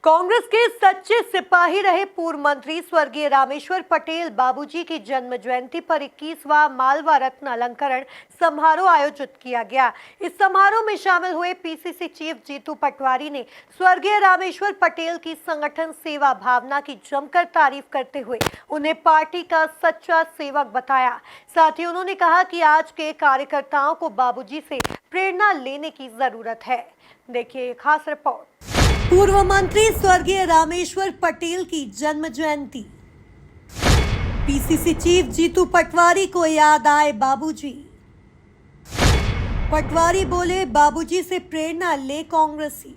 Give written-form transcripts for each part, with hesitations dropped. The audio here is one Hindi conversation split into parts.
कांग्रेस के सच्चे सिपाही रहे पूर्व मंत्री स्वर्गीय रामेश्वर पटेल बाबूजी की जन्म जयंती पर 21वां मालवा रत्न अलंकरण समारोह आयोजित किया गया। इस समारोह में शामिल हुए पीसीसी चीफ जीतू पटवारी ने स्वर्गीय रामेश्वर पटेल की संगठन सेवा भावना की जमकर तारीफ करते हुए उन्हें पार्टी का सच्चा सेवक बताया। साथ ही उन्होंने कहा कि आज के कार्यकर्ताओं को बाबूजी से प्रेरणा लेने की जरूरत है। देखिए खास रिपोर्ट। पूर्व मंत्री स्वर्गीय रामेश्वर पटेल की जन्म जयंती। पीसीसी चीफ जीतू पटवारी को याद आए बाबूजी। पटवारी बोले, बाबूजी से प्रेरणा ले कांग्रेसी।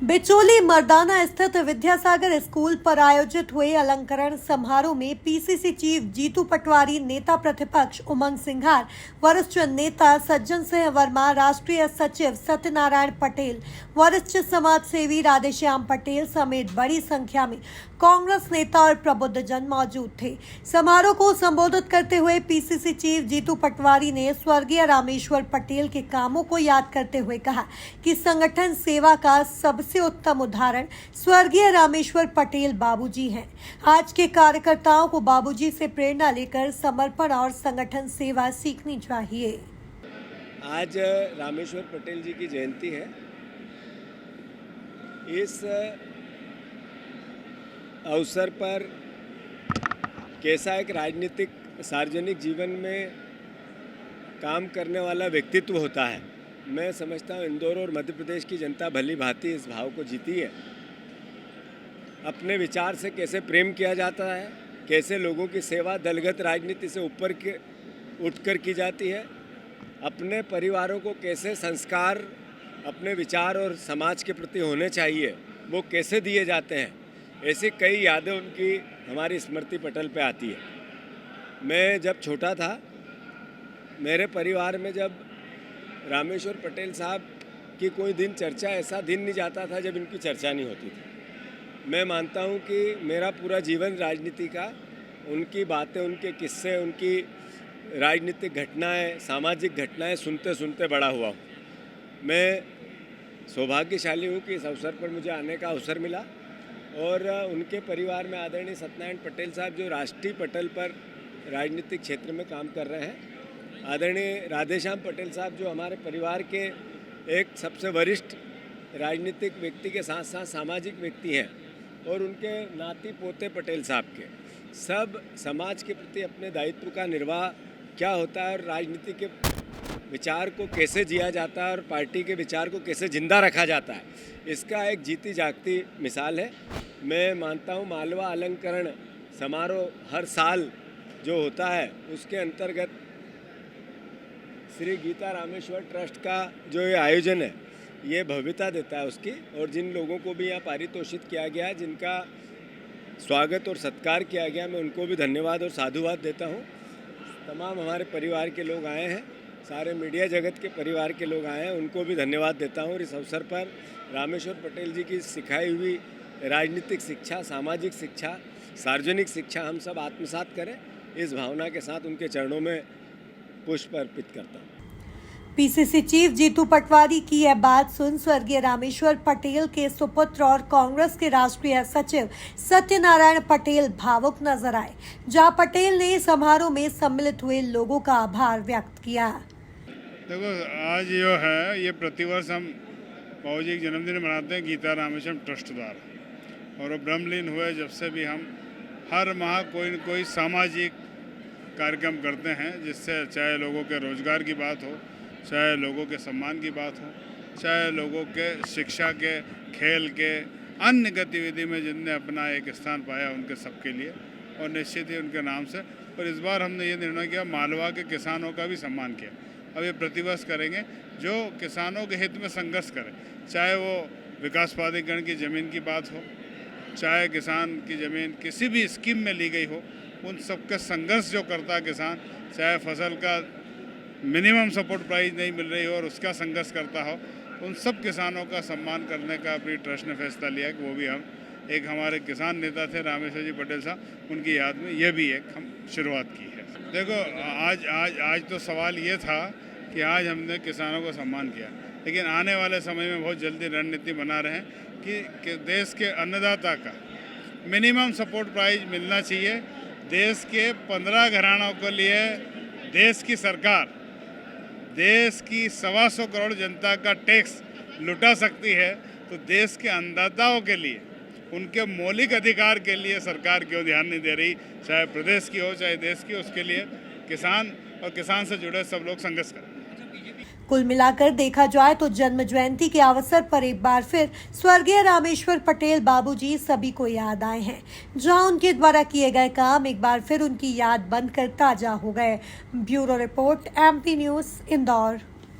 बिचौली मर्दाना स्थित विद्यासागर स्कूल पर आयोजित हुए अलंकरण समारोह में पीसीसी चीफ जीतू पटवारी, नेता प्रतिपक्ष उमंग सिंघार, वरिष्ठ नेता सज्जन सिंह वर्मा, राष्ट्रीय सचिव सत्यनारायण पटेल, वरिष्ठ समाज सेवी राधेश्याम पटेल समेत बड़ी संख्या में कांग्रेस नेता और प्रबुद्धजन मौजूद थे। समारोह को संबोधित करते हुए पीसीसी चीफ जीतू पटवारी ने स्वर्गीय रामेश्वर पटेल के कामों को याद करते हुए कहा कि संगठन सेवा का सबसे उत्तम उदाहरण स्वर्गीय रामेश्वर पटेल बाबूजी हैं। आज के कार्यकर्ताओं को बाबूजी से प्रेरणा लेकर समर्पण और संगठन सेवा सीखनी चाहिए। आज रामेश्वर पटेल जी की जयंती है। इस अवसर पर कैसा एक राजनीतिक सार्वजनिक जीवन में काम करने वाला व्यक्तित्व होता है, मैं समझता हूँ इंदौर और मध्य प्रदेश की जनता भली भांति इस भाव को जीती है। अपने विचार से कैसे प्रेम किया जाता है, कैसे लोगों की सेवा दलगत राजनीति से ऊपर के उठकर की जाती है, अपने परिवारों को कैसे संस्कार अपने विचार और समाज के प्रति होने चाहिए वो कैसे दिए जाते हैं, ऐसी कई यादें उनकी हमारी स्मृति पटल पे आती है। मैं जब छोटा था, मेरे परिवार में जब रामेश्वर पटेल साहब की कोई दिन चर्चा, ऐसा दिन नहीं जाता था जब इनकी चर्चा नहीं होती थी। मैं मानता हूँ कि मेरा पूरा जीवन राजनीति का, उनकी बातें, उनके किस्से, उनकी राजनीतिक घटनाएं, सामाजिक घटनाएं सुनते सुनते बड़ा हुआ हूँ। मैं सौभाग्यशाली हूँ कि इस अवसर पर मुझे आने का अवसर मिला और उनके परिवार में आदरणीय सत्यनारायण पटेल साहब जो राष्ट्रीय पटल पर राजनीतिक क्षेत्र में काम कर रहे हैं, आदरणीय राधेश्याम पटेल साहब जो हमारे परिवार के एक सबसे वरिष्ठ राजनीतिक व्यक्ति के साथ साथ सामाजिक व्यक्ति हैं, और उनके नाती पोते पटेल साहब के सब समाज के प्रति अपने दायित्व का निर्वाह क्या होता है और राजनीति के विचार को कैसे जिया जाता है और पार्टी के विचार को कैसे जिंदा रखा जाता है, इसका एक जीती जागती मिसाल है। मैं मानता हूँ मालवा अलंकरण समारोह हर साल जो होता है उसके अंतर्गत श्री गीता रामेश्वर ट्रस्ट का जो ये आयोजन है ये भव्यता देता है उसकी, और जिन लोगों को भी यहाँ पारितोषित किया गया है, जिनका स्वागत और सत्कार किया गया, मैं उनको भी धन्यवाद और साधुवाद देता हूँ। तमाम हमारे परिवार के लोग आए हैं, सारे मीडिया जगत के परिवार के लोग आए हैं, उनको भी धन्यवाद देता हूँ। और इस अवसर पर रामेश्वर पटेल जी की सिखाई हुई राजनीतिक शिक्षा, सामाजिक शिक्षा, सार्वजनिक शिक्षा हम सब आत्मसात करें, इस भावना के साथ उनके चरणों में पुष्प अर्पित करता हूँ। पीसीसी चीफ जीतू पटवारी की यह बात सुन स्वर्गीय रामेश्वर पटेल के सुपुत्र और कांग्रेस के राष्ट्रीय सचिव सत्यनारायण पटेल भावुक नजर आए, जहां पटेल ने समारोह में सम्मिलित हुए लोगों का आभार व्यक्त किया। देखो, आज जो है ये प्रतिवर्ष हम बाबूजी की जन्मदिन मनाते हैं गीता रामेश्वर ट्रस्ट द्वारा, और वो ब्रह्मलीन हुए जब से भी हम हर माह कोई न कोई सामाजिक कार्यक्रम करते हैं, जिससे चाहे लोगों के रोजगार की बात हो, चाहे लोगों के सम्मान की बात हो, चाहे लोगों के शिक्षा के, खेल के, अन्य गतिविधि में जिनने अपना एक स्थान पाया उनके सबके लिए, और निश्चित ही उनके नाम से। और इस बार हमने ये निर्णय किया मालवा के किसानों का भी सम्मान किया। अब ये प्रतिवर्ष करेंगे जो किसानों के हित में संघर्ष करें, चाहे वो विकास प्राधिकरण की ज़मीन की बात हो, चाहे किसान की ज़मीन किसी भी स्कीम में ली गई हो, उन सबका संघर्ष जो करता है किसान, चाहे फसल का मिनिमम सपोर्ट प्राइस नहीं मिल रही हो और उसका संघर्ष करता हो, उन सब किसानों का सम्मान करने का अपनी ट्रस्ट ने फैसला लिया कि वो भी हम, एक हमारे किसान नेता थे रामेश्वर जी पटेल साहब, उनकी याद में ये भी एक हम शुरुआत की है। देखो, आज तो सवाल ये था कि आज हमने किसानों को सम्मान किया, लेकिन आने वाले समय में बहुत जल्दी रणनीति बना रहे हैं कि देश के अन्नदाता का मिनिमम सपोर्ट प्राइस मिलना चाहिए। देश के 15 घरानों के लिए देश की सरकार देश की 125 करोड़ जनता का टैक्स लुटा सकती है, तो देश के अन्नदाताओं के लिए उनके मौलिक अधिकार के लिए सरकार क्यों ध्यान नहीं दे रही, चाहे प्रदेश की हो चाहे देश की। उसके लिए किसान और किसान से जुड़े सब लोग संघर्ष करें। कुल मिलाकर देखा जाए तो जन्म जयंती के अवसर पर एक बार फिर स्वर्गीय रामेश्वर पटेल बाबूजी सभी को याद आए हैं, जहां उनके द्वारा किए गए काम एक बार फिर उनकी याद बनकर ताजा हो गए। Bureau report, MP news, Indore.